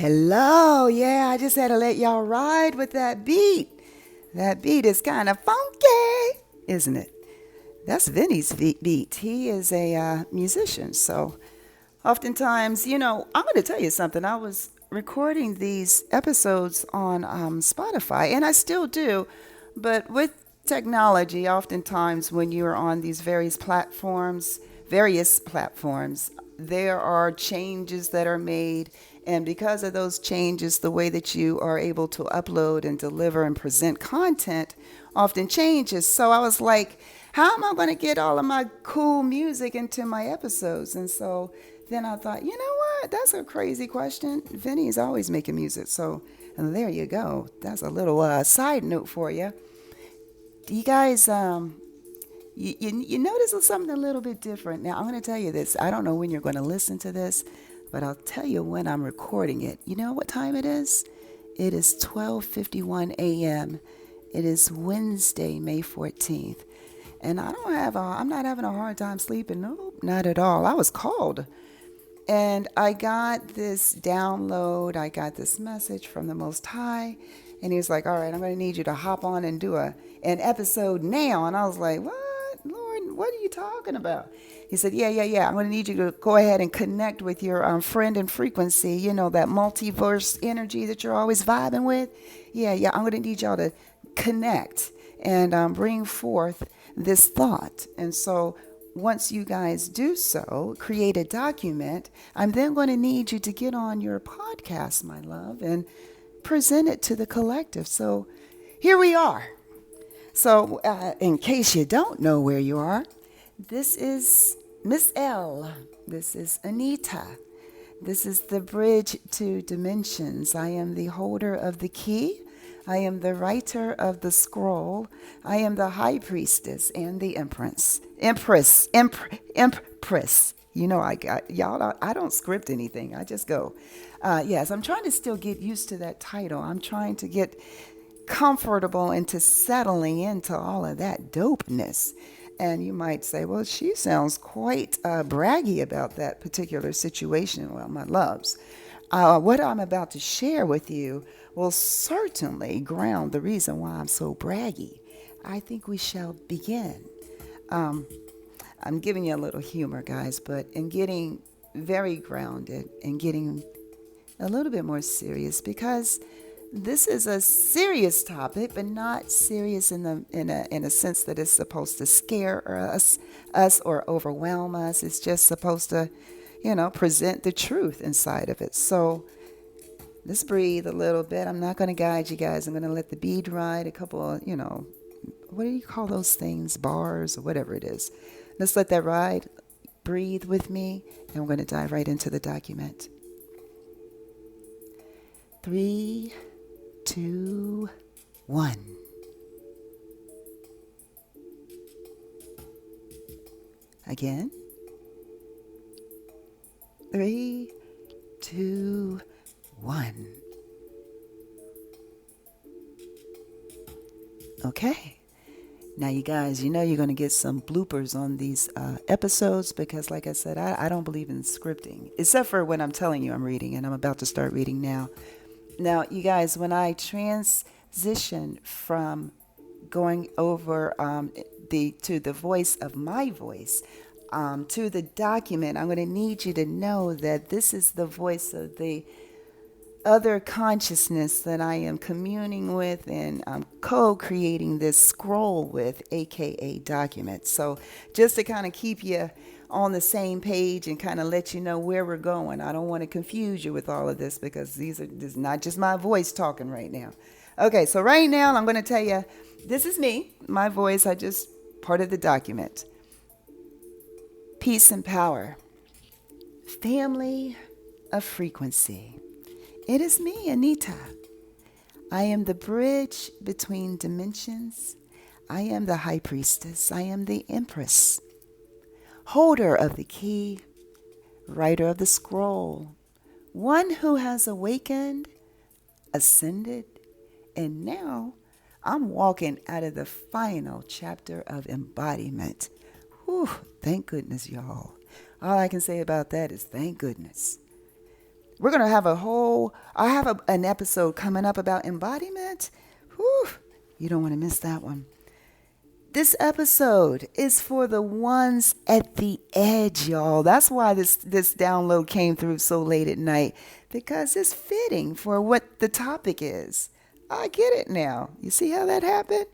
Hello. Yeah, I just had to let y'all ride with that beat. That beat is kind of funky, isn't it? That's Vinny's beat. He is a musician. So oftentimes, I'm going to tell you something. I was recording these episodes on Spotify, and I still do. But with technology, oftentimes when you're on these various platforms, there are changes that are made. And because of those changes, the way that you are able to upload and deliver and present content often changes. So I was like, how am I going to get all of my cool music into my episodes? And so then I thought, you know what? That's a crazy question. Vinny is always making music. So and there you go. That's a little side note for you. You guys, you notice something a little bit different. Now, I'm going to tell you this. I don't know when you're going to listen to this, but I'll tell you when I'm recording it. You know what time it is? It is 12:51 a.m. It is Wednesday, May 14th. And I'm not having a hard time sleeping. Nope, not at all. I was called. And I got this download. I got this message from the Most High. And he was like, all right, I'm going to need you to hop on and do an episode now. And I was like, what? Lord, what are you talking about? He said, yeah. I'm going to need you to go ahead and connect with your friend and frequency, that multiverse energy that you're always vibing with. Yeah. I'm going to need y'all to connect and bring forth this thought. And so once you guys do so, create a document, I'm then going to need you to get on your podcast, my love, and present it to the collective. So here we are. So, in case you don't know where you are, this is Miss L. This is Anita. This is the bridge to dimensions. I am the holder of the key. I am the writer of the scroll. I am the high priestess and the empress. Empress. I got y'all. I don't script anything. I just go. Yes, I'm trying to still get used to that title. I'm trying to get comfortable into settling into all of that dopeness. And you might say, well, she sounds quite braggy about that particular situation. Well, my loves, what I'm about to share with you will certainly ground the reason why I'm so braggy. I think we shall begin. I'm giving you a little humor, guys, but in getting very grounded and getting a little bit more serious, because this is a serious topic, but not serious in a sense that it's supposed to scare us or overwhelm us. It's just supposed to, present the truth inside of it. So let's breathe a little bit. I'm not going to guide you guys. I'm going to let the bead ride a couple of, what do you call those things? Bars or whatever it is. Let's let that ride. Breathe with me, and we're going to dive right into the document. 3, 2, 1. Again. 3, 2, 1. Okay. Now, you guys, you're going to get some bloopers on these episodes because, like I said, I don't believe in scripting, except for when I'm telling you I'm reading, and I'm about to start reading now. Now, you guys, when I transition from going over to the voice of my voice to the document, I'm going to need you to know that this is the voice of the other consciousness that I am communing with and co-creating this scroll with, aka document. So just to kind of keep you on the same page and kind of let you know where we're going. I don't want to confuse you with all of this because this is not just my voice talking right now. Okay, so right now I'm going to tell you, this is me, my voice. I just part of the document. Peace and power. Family of frequency. It is me, Anita. I am the bridge between dimensions. I am the high priestess. I am the empress. Holder of the key. Writer of the scroll. One who has awakened, ascended, and now I'm walking out of the final chapter of embodiment. Whew, thank goodness, y'all. All I can say about that is thank goodness. We're going to have I have an episode coming up about embodiment. Whew, you don't want to miss that one. This episode is for the ones at the edge, y'all. That's why this download came through so late at night, because it's fitting for what the topic is. I get it now. You see how that happened?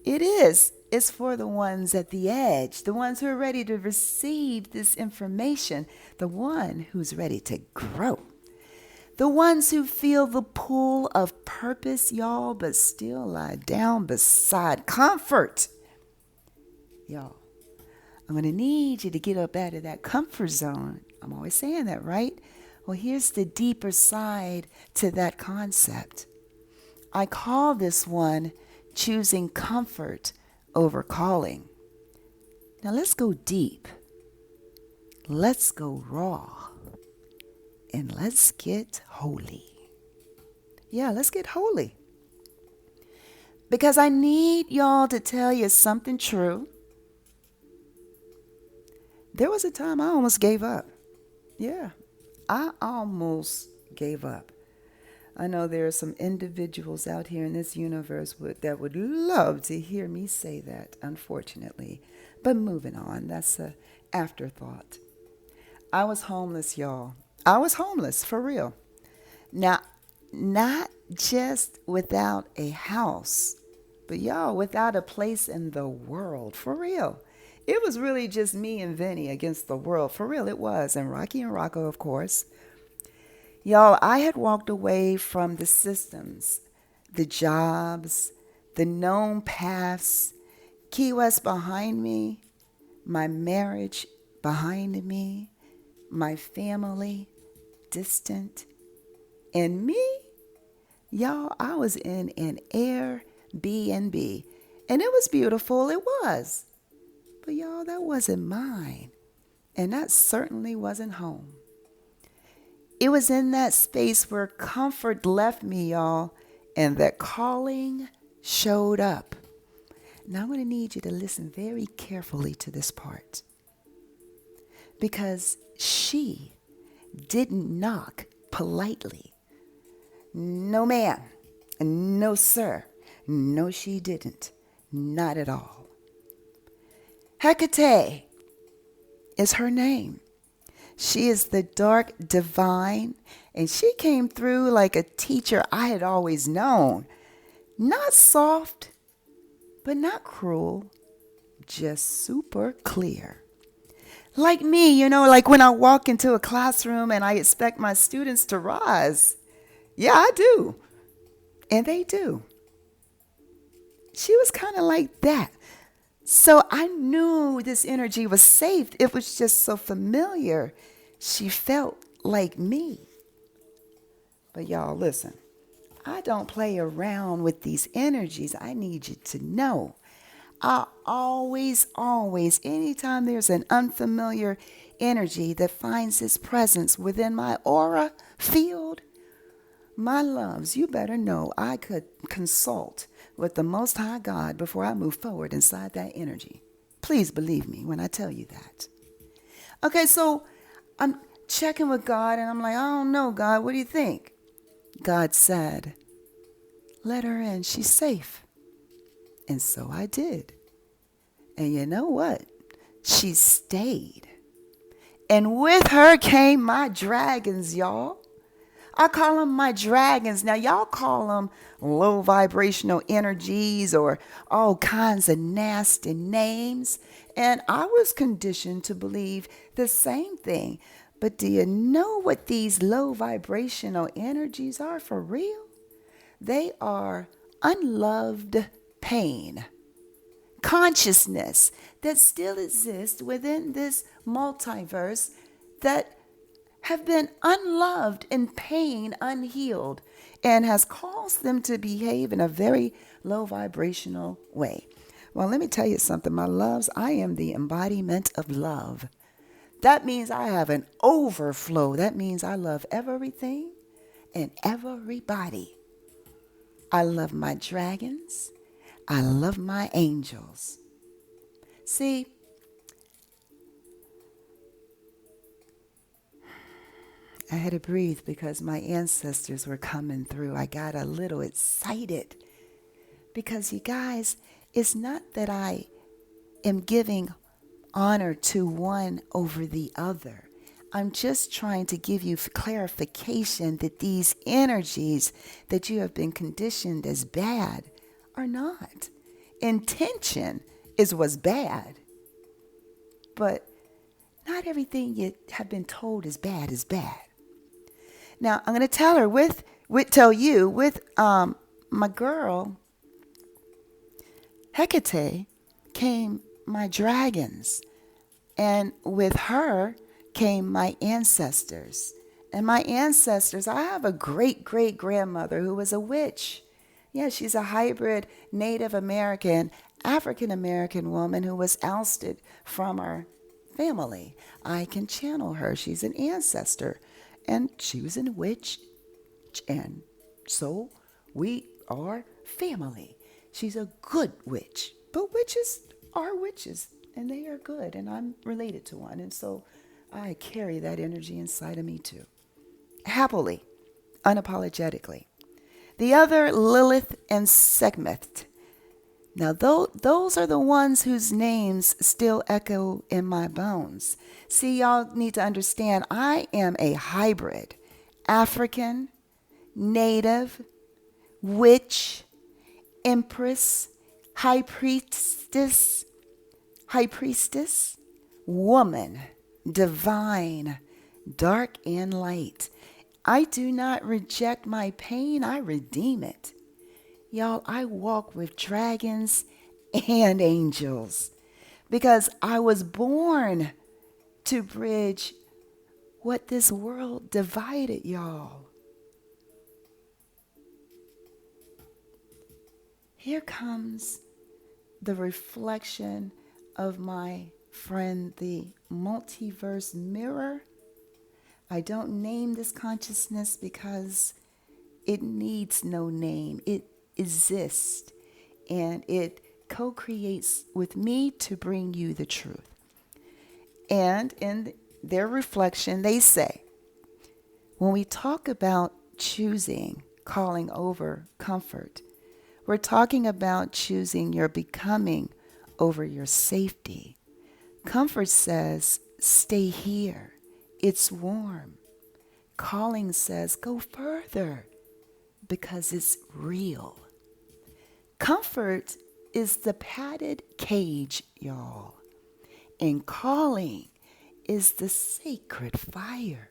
It is. It's for the ones at the edge, the ones who are ready to receive this information, the one who's ready to grow. The ones who feel the pull of purpose, y'all, but still lie down beside comfort. Y'all, I'm going to need you to get up out of that comfort zone. I'm always saying that, right? Well, here's the deeper side to that concept. I call this one choosing comfort over calling. Now let's go deep. Let's go raw. And let's get holy. Yeah, let's get holy. Because I need y'all to tell you something true. There was a time I almost gave up. Yeah, I almost gave up. I know there are some individuals out here in this universe that would love to hear me say that, unfortunately. But moving on, that's an afterthought. I was homeless, y'all. I was homeless, for real. Now, not just without a house, but y'all, without a place in the world, for real. It was really just me and Vinny against the world, for real it was. And Rocky and Rocco, of course. Y'all, I had walked away from the systems, the jobs, the known paths, Key West behind me, my marriage behind me, my family distant, and me. Y'all, I was in an Airbnb, and it was beautiful, it was. But y'all, that wasn't mine, and that certainly wasn't home. It was in that space where comfort left me, y'all, and that calling showed up. Now I'm going to need you to listen very carefully to this part. Because she didn't knock politely. No ma'am, no sir, no she didn't, not at all. Hecate is her name. She is the dark divine, and she came through like a teacher I had always known. Not soft, but not cruel, just super clear. Like me, like when I walk into a classroom and I expect my students to rise. Yeah, I do. And they do. She was kind of like that. So I knew this energy was safe. It was just so familiar. She felt like me. But y'all, listen. I don't play around with these energies. I need you to know. I always, anytime there's an unfamiliar energy that finds its presence within my aura field, my loves, you better know I could consult with the Most High God before I move forward inside that energy. Please believe me when I tell you that. Okay, so I'm checking with God and I'm like, I don't know, God, what do you think? God said, let her in, she's safe. And so I did. And you know what? She stayed. And with her came my dragons, y'all. I call them my dragons. Now, y'all call them low vibrational energies or all kinds of nasty names. And I was conditioned to believe the same thing. But do you know what these low vibrational energies are for real? They are unloved pain, consciousness that still exists within this multiverse that have been unloved in pain, unhealed, and has caused them to behave in a very low vibrational way. Well, let me tell you something, my loves. I am the embodiment of love. That means I have an overflow. That means I love everything and everybody. I love my dragons. I love my angels. See, I had to breathe because my ancestors were coming through. I got a little excited because, you guys, it's not that I am giving honor to one over the other. I'm just trying to give you clarification that these energies that you have been conditioned as bad are not. Intention is what's bad. But not everything you have been told is bad is bad. Now I'm going to tell her with my girl Hecate came my dragons, and with her came my ancestors. And my ancestors, I have a great great grandmother who was a witch. Yeah, she's a hybrid Native American, African American woman who was ousted from our family. I can channel her. She's an ancestor. And she was a witch. And so we are family. She's a good witch. But witches are witches. And they are good. And I'm related to one. And so I carry that energy inside of me too. Happily, unapologetically. The other, Lilith and Sekhmet. Now, those are the ones whose names still echo in my bones. See, y'all need to understand, I am a hybrid. African, Native, witch, empress, high priestess, woman, divine, dark and light. I do not reject my pain, I redeem it. Y'all, I walk with dragons and angels because I was born to bridge what this world divided, y'all. Here comes the reflection of my friend, the multiverse mirror. I don't name this consciousness because it needs no name. It exists, and it co-creates with me to bring you the truth. And in their reflection, they say, when we talk about choosing, calling over comfort, we're talking about choosing your becoming over your safety. Comfort says, stay here. It's warm. Calling says, go further because it's real. Comfort is the padded cage, y'all. And calling is the sacred fire.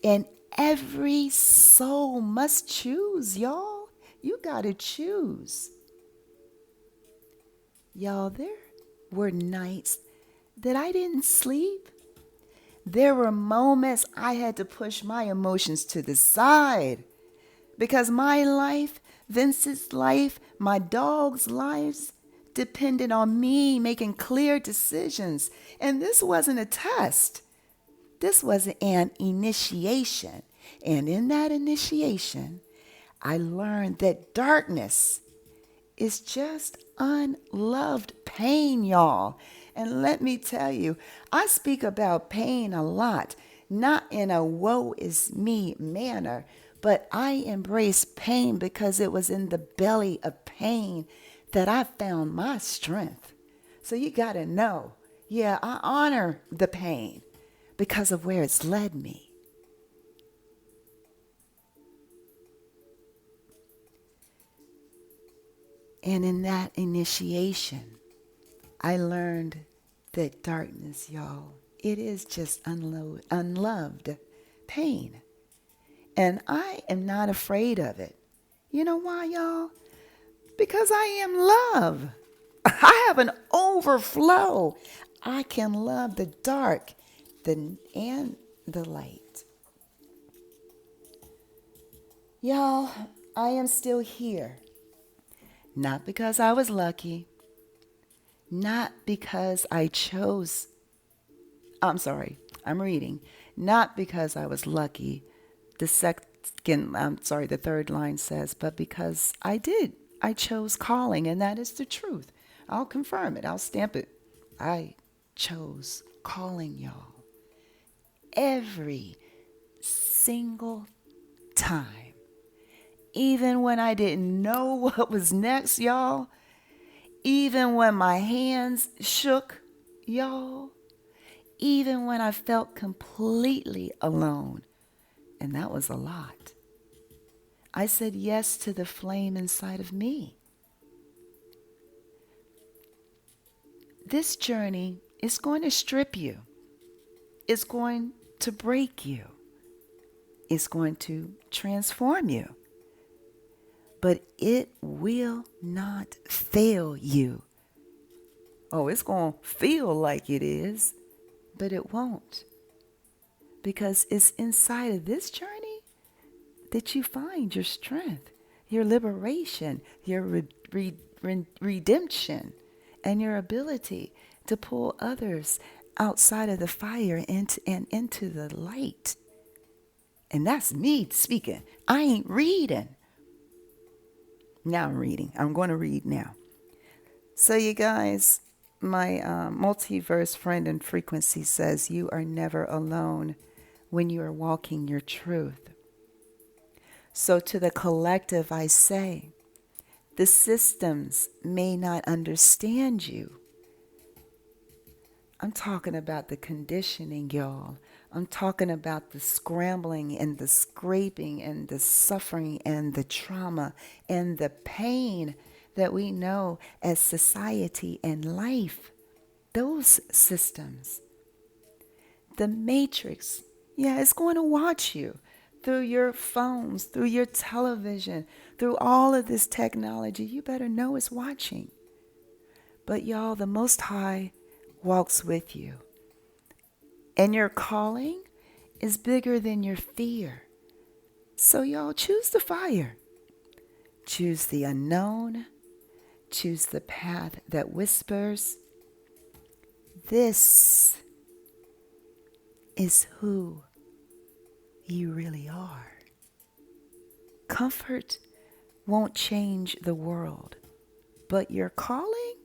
And every soul must choose, y'all. You got to choose. Y'all, there were nights that I didn't sleep. There were moments I had to push my emotions to the side because my life, Vince's life, my dog's lives depended on me making clear decisions. And this wasn't a test. This was an initiation. And in that initiation, I learned that darkness is just unloved pain, y'all. And let me tell you, I speak about pain a lot, not in a woe is me manner, but I embrace pain because it was in the belly of pain that I found my strength. So you got to know, yeah, I honor the pain because of where it's led me. And in that initiation, I learned that darkness, y'all, it is just unloved pain. And I am not afraid of it. You know why, y'all? Because I am love. I have an overflow. I can love the dark and the light. Y'all, I am still here. Not because I was lucky. Not because I chose. I'm reading. Not because I was lucky. The third line says, but because I did. I chose calling, and that is the truth. I'll confirm it. I'll stamp it. I chose calling, y'all. Every single time. Even when I didn't know what was next, y'all. Even when my hands shook, y'all. Even when I felt completely alone. And that was a lot. I said yes to the flame inside of me. This journey is going to strip you. It's going to break you. It's going to transform you. But it will not fail you. Oh, it's going to feel like it is, but it won't. Because it's inside of this journey that you find your strength, your liberation, your redemption, and your ability to pull others outside of the fire and into the light. And that's me speaking. I ain't reading. Now I'm reading. I'm going to read now. So you guys, my multiverse friend in frequency says you are never alone when you are walking your truth. So to the collective, I say, the systems may not understand you. I'm talking about the conditioning, y'all. I'm talking about the scrambling and the scraping and the suffering and the trauma and the pain that we know as society and life. Those systems. The matrix, yeah, it's going to watch you through your phones, through your television, through all of this technology. You better know it's watching. But y'all, the Most High walks with you. And your calling is bigger than your fear. So y'all, choose the fire. Choose the unknown. Choose the path that whispers. This is who you really are. Comfort won't change the world, but your calling,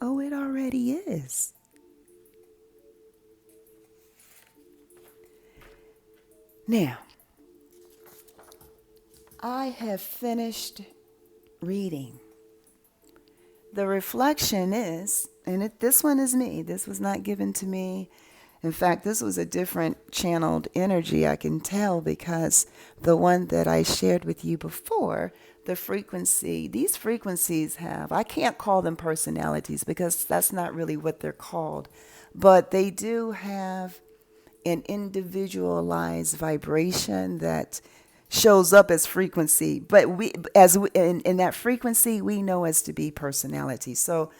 oh, it already is. Now, I have finished reading. The reflection is, and this one is me. This was not given to me. In fact, this was a different channeled energy, I can tell, because the one that I shared with you before, the frequency, these frequencies have, I can't call them personalities because that's not really what they're called, but they do have an individualized vibration that shows up as frequency, but in that frequency we know as to be personality. So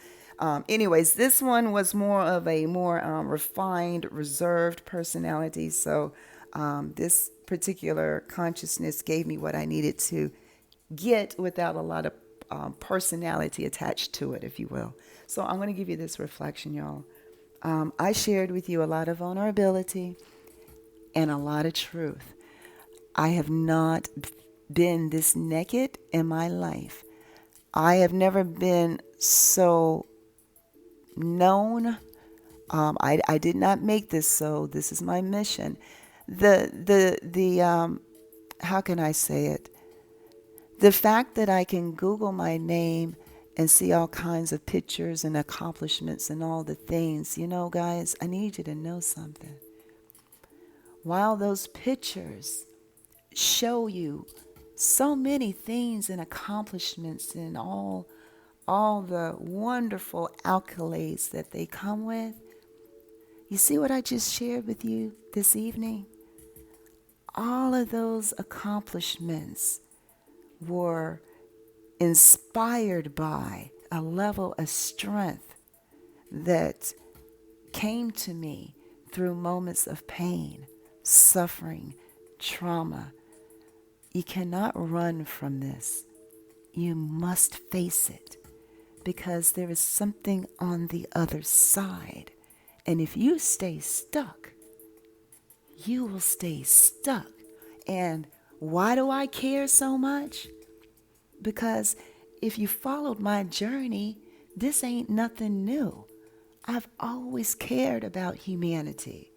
anyways, this one was more of a more refined, reserved personality. So this particular consciousness gave me what I needed to get without a lot of personality attached to it, if you will. So I'm going to give you this reflection, y'all. I shared with you a lot of vulnerability and a lot of truth. I have not been this naked in my life. I have never been so known. I did not make this, so this is my mission. How can I say it? The fact that I can Google my name and see all kinds of pictures and accomplishments and all the things, you know, guys, I need you to know something. While those pictures show you so many things and accomplishments and all the wonderful accolades that they come with, you see what I just shared with you this evening? All of those accomplishments were inspired by a level of strength that came to me through moments of pain, suffering, trauma. You cannot run from this. You must face it because there is something on the other side. And if you stay stuck, you will stay stuck. And why do I care so much? Because if you followed my journey, this ain't nothing new. I've always cared about humanity.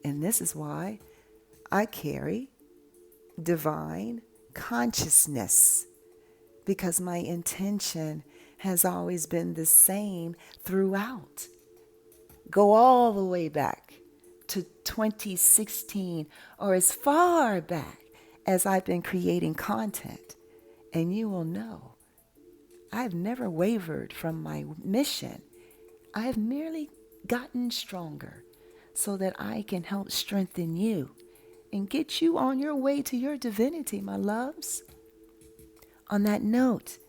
And this is why I carry divine consciousness because my intention has always been the same throughout. Go all the way back to 2016 or as far back as I've been creating content, and you will know I've never wavered from my mission. I have merely gotten stronger so that I can help strengthen you and get you on your way to your divinity, my loves. On that note,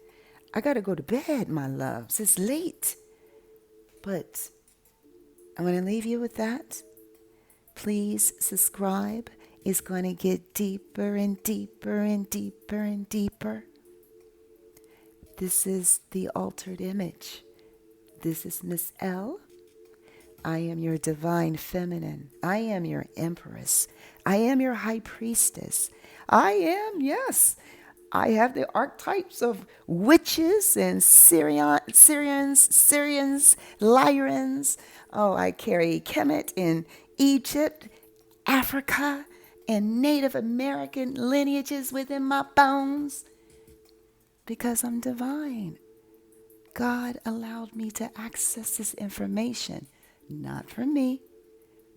I got to go to bed, my loves. It's late. But I'm going to leave you with that. Please subscribe. It's going to get deeper and deeper and deeper and deeper. This is the altered image. This is Miss L. I am your divine feminine. I am your empress. I am your high priestess. I am, yes. I have the archetypes of witches and Syrians, Lyrians. Oh, I carry Kemet in Egypt, Africa, and Native American lineages within my bones because I'm divine. God allowed me to access this information, not for me,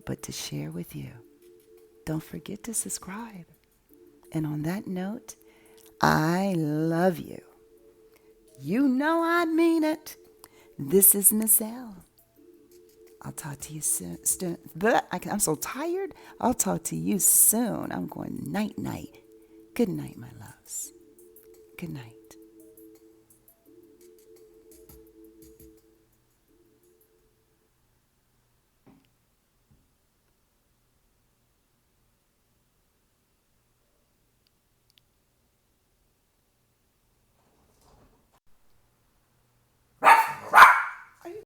but to share with you. Don't forget to subscribe. And on that note, I love you. You know I mean it. This is Miss L. I'll talk to you soon. I'm so tired. I'll talk to you soon. I'm going night-night. Good night, my loves. Good night.